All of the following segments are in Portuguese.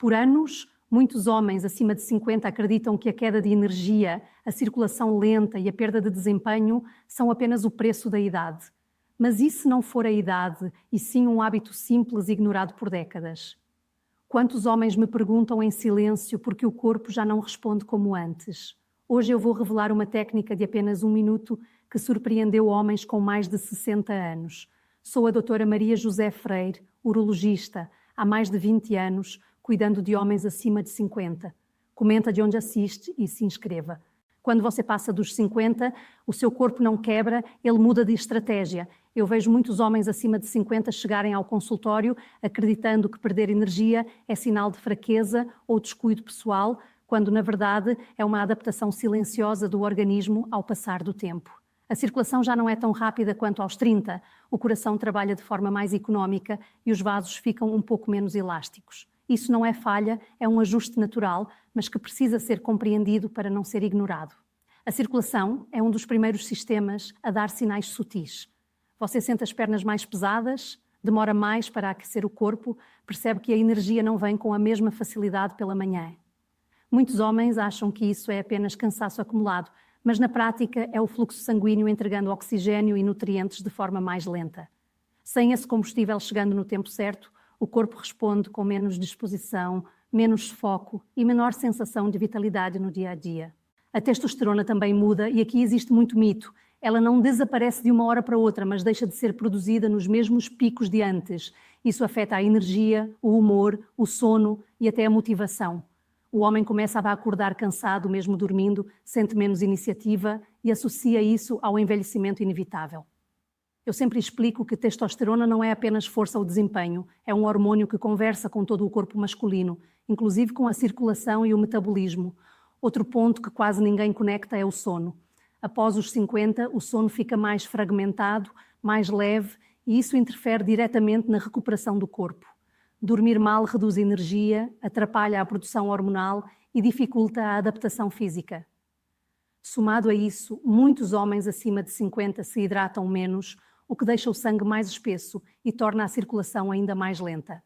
Por anos, muitos homens acima de 50 acreditam que a queda de energia, a circulação lenta e a perda de desempenho são apenas o preço da idade. Mas e se não for a idade, e sim um hábito simples ignorado por décadas? Quantos homens me perguntam em silêncio porque o corpo já não responde como antes? Hoje eu vou revelar uma técnica de apenas 1 minuto que surpreendeu homens com mais de 60 anos. Sou a doutora Maria José Freire, urologista, há mais de 20 anos, cuidando de homens acima de 50. Comenta de onde assiste e se inscreva. Quando você passa dos 50, o seu corpo não quebra, ele muda de estratégia. Eu vejo muitos homens acima de 50 chegarem ao consultório acreditando que perder energia é sinal de fraqueza ou descuido pessoal, quando na verdade é uma adaptação silenciosa do organismo ao passar do tempo. A circulação já não é tão rápida quanto aos 30, o coração trabalha de forma mais económica e os vasos ficam um pouco menos elásticos. Isso não é falha, é um ajuste natural, mas que precisa ser compreendido para não ser ignorado. A circulação é um dos primeiros sistemas a dar sinais sutis. Você sente as pernas mais pesadas, demora mais para aquecer o corpo, percebe que a energia não vem com a mesma facilidade pela manhã. Muitos homens acham que isso é apenas cansaço acumulado, mas na prática é o fluxo sanguíneo entregando oxigênio e nutrientes de forma mais lenta. Sem esse combustível chegando no tempo certo, o corpo responde com menos disposição, menos foco e menor sensação de vitalidade no dia a dia. A testosterona também muda e aqui existe muito mito. Ela não desaparece de uma hora para outra, mas deixa de ser produzida nos mesmos picos de antes. Isso afeta a energia, o humor, o sono e até a motivação. O homem começa a acordar cansado, mesmo dormindo, sente menos iniciativa e associa isso ao envelhecimento inevitável. Eu sempre explico que testosterona não é apenas força ou desempenho, é um hormônio que conversa com todo o corpo masculino, inclusive com a circulação e o metabolismo. Outro ponto que quase ninguém conecta é o sono. Após os 50, o sono fica mais fragmentado, mais leve e isso interfere diretamente na recuperação do corpo. Dormir mal reduz energia, atrapalha a produção hormonal e dificulta a adaptação física. Somado a isso, muitos homens acima de 50 se hidratam menos, o que deixa o sangue mais espesso e torna a circulação ainda mais lenta.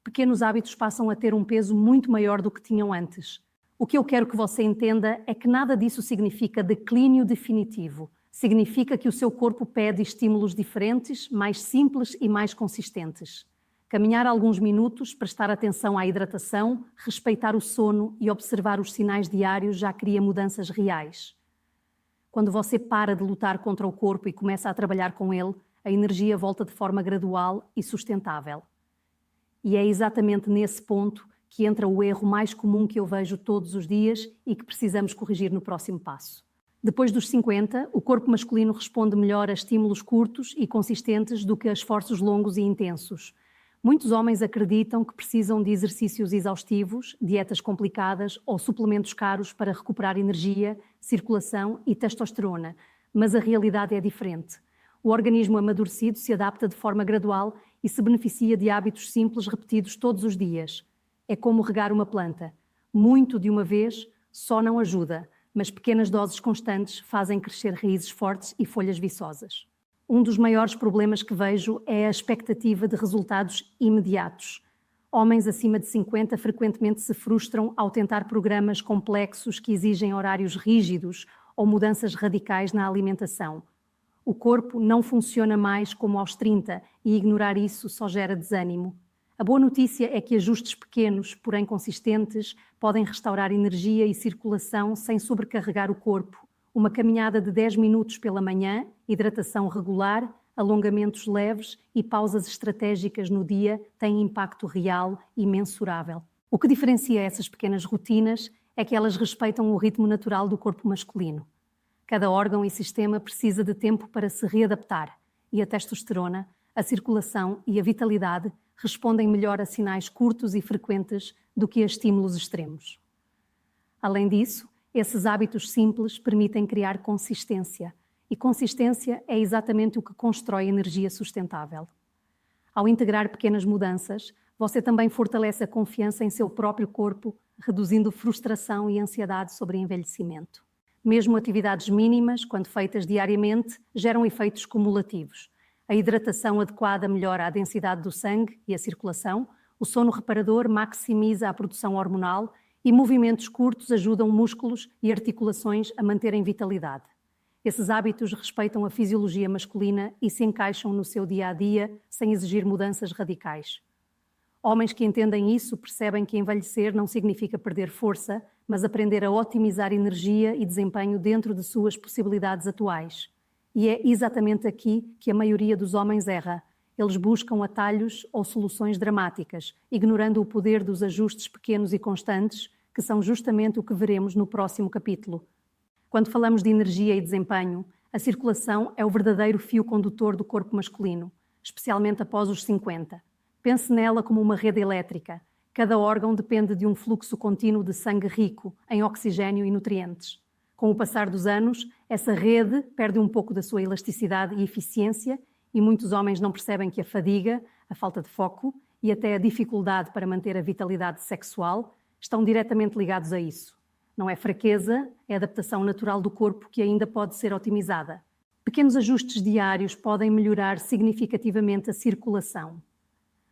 Pequenos hábitos passam a ter um peso muito maior do que tinham antes. O que eu quero que você entenda é que nada disso significa declínio definitivo. Significa que o seu corpo pede estímulos diferentes, mais simples e mais consistentes. Caminhar alguns minutos, prestar atenção à hidratação, respeitar o sono e observar os sinais diários já cria mudanças reais. Quando você para de lutar contra o corpo e começa a trabalhar com ele, a energia volta de forma gradual e sustentável. E é exatamente nesse ponto que entra o erro mais comum que eu vejo todos os dias e que precisamos corrigir no próximo passo. Depois dos 50, o corpo masculino responde melhor a estímulos curtos e consistentes do que a esforços longos e intensos. Muitos homens acreditam que precisam de exercícios exaustivos, dietas complicadas ou suplementos caros para recuperar energia, circulação e testosterona, mas a realidade é diferente. O organismo amadurecido se adapta de forma gradual e se beneficia de hábitos simples repetidos todos os dias. É como regar uma planta. Muito de uma vez só não ajuda, mas pequenas doses constantes fazem crescer raízes fortes e folhas viçosas. Um dos maiores problemas que vejo é a expectativa de resultados imediatos. Homens acima de 50 frequentemente se frustram ao tentar programas complexos que exigem horários rígidos ou mudanças radicais na alimentação. O corpo não funciona mais como aos 30 e ignorar isso só gera desânimo. A boa notícia é que ajustes pequenos, porém consistentes, podem restaurar energia e circulação sem sobrecarregar o corpo. Uma caminhada de 10 minutos pela manhã, hidratação regular, alongamentos leves e pausas estratégicas no dia têm impacto real e mensurável. O que diferencia essas pequenas rotinas é que elas respeitam o ritmo natural do corpo masculino. Cada órgão e sistema precisa de tempo para se readaptar e a testosterona, a circulação e a vitalidade respondem melhor a sinais curtos e frequentes do que a estímulos extremos. Além disso, esses hábitos simples permitem criar consistência, e consistência é exatamente o que constrói energia sustentável. Ao integrar pequenas mudanças, você também fortalece a confiança em seu próprio corpo, reduzindo frustração e ansiedade sobre envelhecimento. Mesmo atividades mínimas, quando feitas diariamente, geram efeitos cumulativos. A hidratação adequada melhora a densidade do sangue e a circulação, O sono reparador maximiza a produção hormonal e movimentos curtos ajudam músculos e articulações a manterem vitalidade. Esses hábitos respeitam a fisiologia masculina e se encaixam no seu dia-a-dia sem exigir mudanças radicais. Homens que entendem isso percebem que envelhecer não significa perder força, mas aprender a otimizar energia e desempenho dentro de suas possibilidades atuais. E é exatamente aqui que a maioria dos homens erra. Eles buscam atalhos ou soluções dramáticas, ignorando o poder dos ajustes pequenos e constantes, que são justamente o que veremos no próximo capítulo. Quando falamos de energia e desempenho, a circulação é o verdadeiro fio condutor do corpo masculino, especialmente após os 50. Pense nela como uma rede elétrica. Cada órgão depende de um fluxo contínuo de sangue rico em oxigênio e nutrientes. Com o passar dos anos, essa rede perde um pouco da sua elasticidade e eficiência e muitos homens não percebem que a fadiga, a falta de foco e até a dificuldade para manter a vitalidade sexual estão diretamente ligados a isso. Não é fraqueza, é adaptação natural do corpo que ainda pode ser otimizada. Pequenos ajustes diários podem melhorar significativamente a circulação.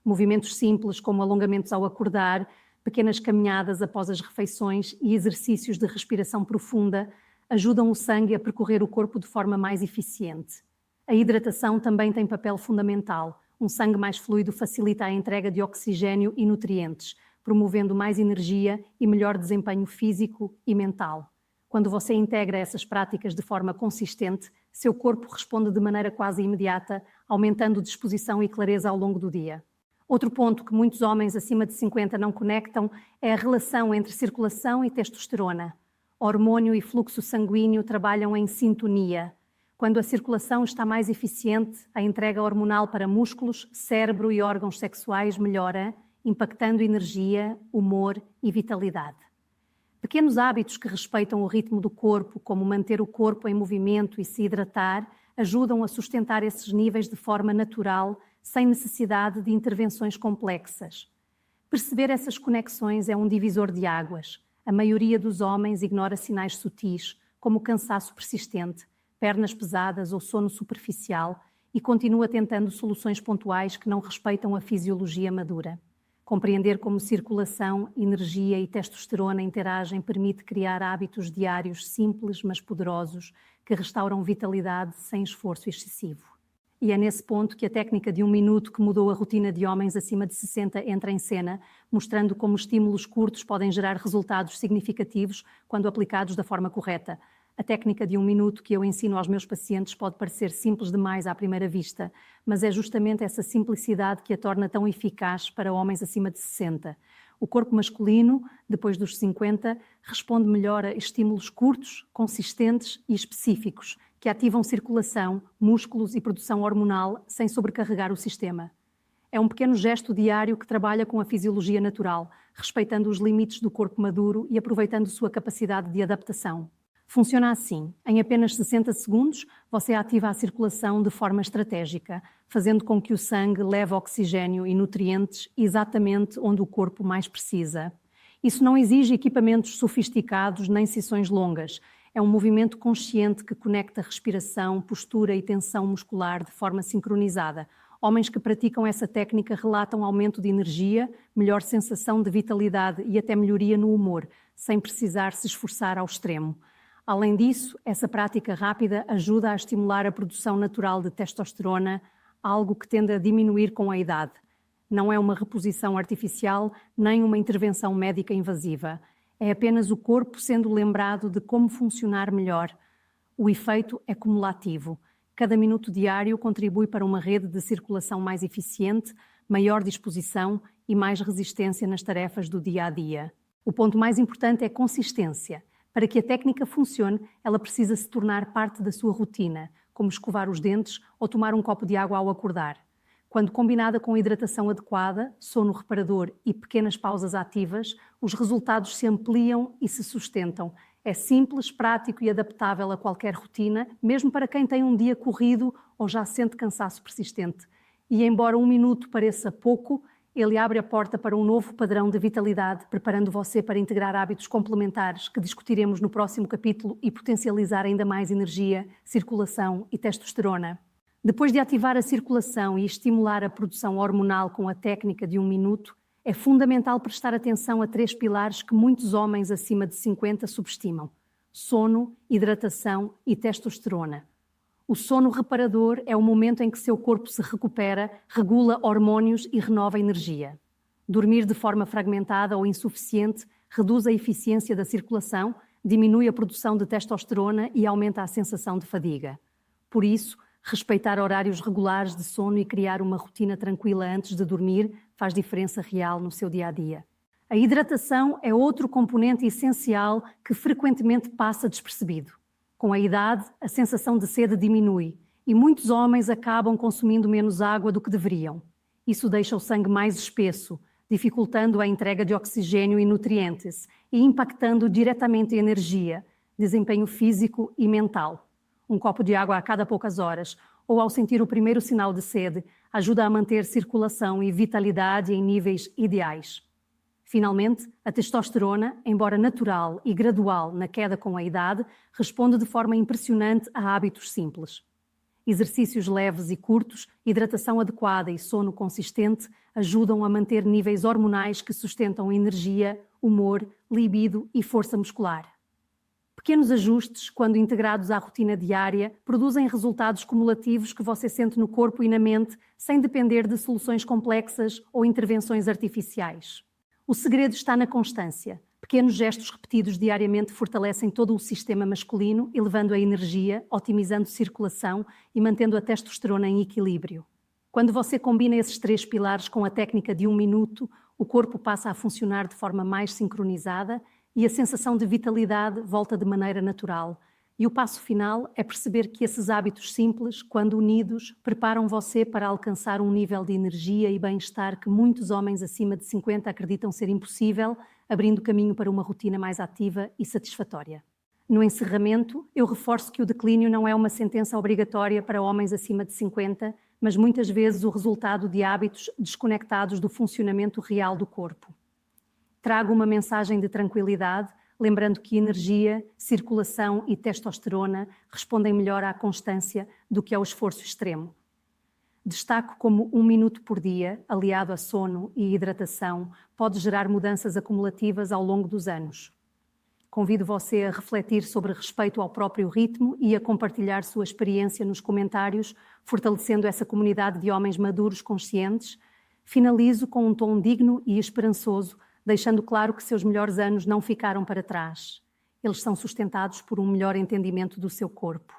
Movimentos simples como alongamentos ao acordar, pequenas caminhadas após as refeições e exercícios de respiração profunda ajudam o sangue a percorrer o corpo de forma mais eficiente. A hidratação também tem papel fundamental. Um sangue mais fluido facilita a entrega de oxigênio e nutrientes, promovendo mais energia e melhor desempenho físico e mental. Quando você integra essas práticas de forma consistente, seu corpo responde de maneira quase imediata, aumentando disposição e clareza ao longo do dia. Outro ponto que muitos homens acima de 50 não conectam é a relação entre circulação e testosterona. Hormônio e fluxo sanguíneo trabalham em sintonia. Quando a circulação está mais eficiente, a entrega hormonal para músculos, cérebro e órgãos sexuais melhora, impactando energia, humor e vitalidade. Pequenos hábitos que respeitam o ritmo do corpo, como manter o corpo em movimento e se hidratar, ajudam a sustentar esses níveis de forma natural, sem necessidade de intervenções complexas. Perceber essas conexões é um divisor de águas. A maioria dos homens ignora sinais sutis, como cansaço persistente, pernas pesadas ou sono superficial, e continua tentando soluções pontuais que não respeitam a fisiologia madura. Compreender como circulação, energia e testosterona interagem permite criar hábitos diários simples, mas poderosos, que restauram vitalidade sem esforço excessivo. E é nesse ponto que a técnica de 1 minuto que mudou a rotina de homens acima de 60 entra em cena, mostrando como estímulos curtos podem gerar resultados significativos quando aplicados da forma correta. A técnica de 1 minuto que eu ensino aos meus pacientes pode parecer simples demais à primeira vista, mas é justamente essa simplicidade que a torna tão eficaz para homens acima de 60. O corpo masculino, depois dos 50, responde melhor a estímulos curtos, consistentes e específicos, que ativam circulação, músculos e produção hormonal sem sobrecarregar o sistema. É um pequeno gesto diário que trabalha com a fisiologia natural, respeitando os limites do corpo maduro e aproveitando sua capacidade de adaptação. Funciona assim: em apenas 60 segundos, você ativa a circulação de forma estratégica, fazendo com que o sangue leve oxigênio e nutrientes exatamente onde o corpo mais precisa. Isso não exige equipamentos sofisticados nem sessões longas. É um movimento consciente que conecta respiração, postura e tensão muscular de forma sincronizada. Homens que praticam essa técnica relatam aumento de energia, melhor sensação de vitalidade e até melhoria no humor, sem precisar se esforçar ao extremo. Além disso, essa prática rápida ajuda a estimular a produção natural de testosterona, algo que tende a diminuir com a idade. Não é uma reposição artificial nem uma intervenção médica invasiva. É apenas o corpo sendo lembrado de como funcionar melhor. O efeito é cumulativo. Cada minuto diário contribui para uma rede de circulação mais eficiente, maior disposição e mais resistência nas tarefas do dia a dia. O ponto mais importante é a consistência. Para que a técnica funcione, ela precisa se tornar parte da sua rotina, como escovar os dentes ou tomar um copo de água ao acordar. Quando combinada com hidratação adequada, sono reparador e pequenas pausas ativas, os resultados se ampliam e se sustentam. É simples, prático e adaptável a qualquer rotina, mesmo para quem tem um dia corrido ou já sente cansaço persistente. E embora 1 minuto pareça pouco, ele abre a porta para um novo padrão de vitalidade, preparando você para integrar hábitos complementares que discutiremos no próximo capítulo e potencializar ainda mais energia, circulação e testosterona. Depois de ativar a circulação e estimular a produção hormonal com a técnica de 1 minuto, É fundamental prestar atenção a 3 pilares que muitos homens acima de 50 subestimam: sono, hidratação e testosterona. O sono reparador é o momento em que seu corpo se recupera, regula hormônios e renova energia. Dormir de forma fragmentada ou insuficiente reduz a eficiência da circulação, diminui a produção de testosterona e aumenta a sensação de fadiga. Por isso, respeitar horários regulares de sono e criar uma rotina tranquila antes de dormir faz diferença real no seu dia-a-dia. A hidratação é outro componente essencial que frequentemente passa despercebido. Com a idade, a sensação de sede diminui e muitos homens acabam consumindo menos água do que deveriam. Isso deixa o sangue mais espesso, dificultando a entrega de oxigênio e nutrientes e impactando diretamente a energia, desempenho físico e mental. Um copo de água a cada poucas horas, ou ao sentir o primeiro sinal de sede, ajuda a manter circulação e vitalidade em níveis ideais. Finalmente, a testosterona, embora natural e gradual na queda com a idade, responde de forma impressionante a hábitos simples. Exercícios leves e curtos, hidratação adequada e sono consistente ajudam a manter níveis hormonais que sustentam energia, humor, libido e força muscular. Pequenos ajustes, quando integrados à rotina diária, produzem resultados cumulativos que você sente no corpo e na mente, sem depender de soluções complexas ou intervenções artificiais. O segredo está na constância. Pequenos gestos repetidos diariamente fortalecem todo o sistema masculino, elevando a energia, otimizando circulação e mantendo a testosterona em equilíbrio. Quando você combina esses 3 pilares com a técnica de 1 minuto, o corpo passa a funcionar de forma mais sincronizada e a sensação de vitalidade volta de maneira natural. E o passo final é perceber que esses hábitos simples, quando unidos, preparam você para alcançar um nível de energia e bem-estar que muitos homens acima de 50 acreditam ser impossível, abrindo caminho para uma rotina mais ativa e satisfatória. No encerramento, eu reforço que o declínio não é uma sentença obrigatória para homens acima de 50, mas muitas vezes o resultado de hábitos desconectados do funcionamento real do corpo. Trago uma mensagem de tranquilidade, lembrando que energia, circulação e testosterona respondem melhor à constância do que ao esforço extremo. Destaco como 1 minuto por dia, aliado a sono e hidratação, pode gerar mudanças acumulativas ao longo dos anos. Convido você a refletir sobre respeito ao próprio ritmo e a compartilhar sua experiência nos comentários, fortalecendo essa comunidade de homens maduros conscientes. Finalizo com um tom digno e esperançoso, deixando claro que seus melhores anos não ficaram para trás. Eles são sustentados por um melhor entendimento do seu corpo.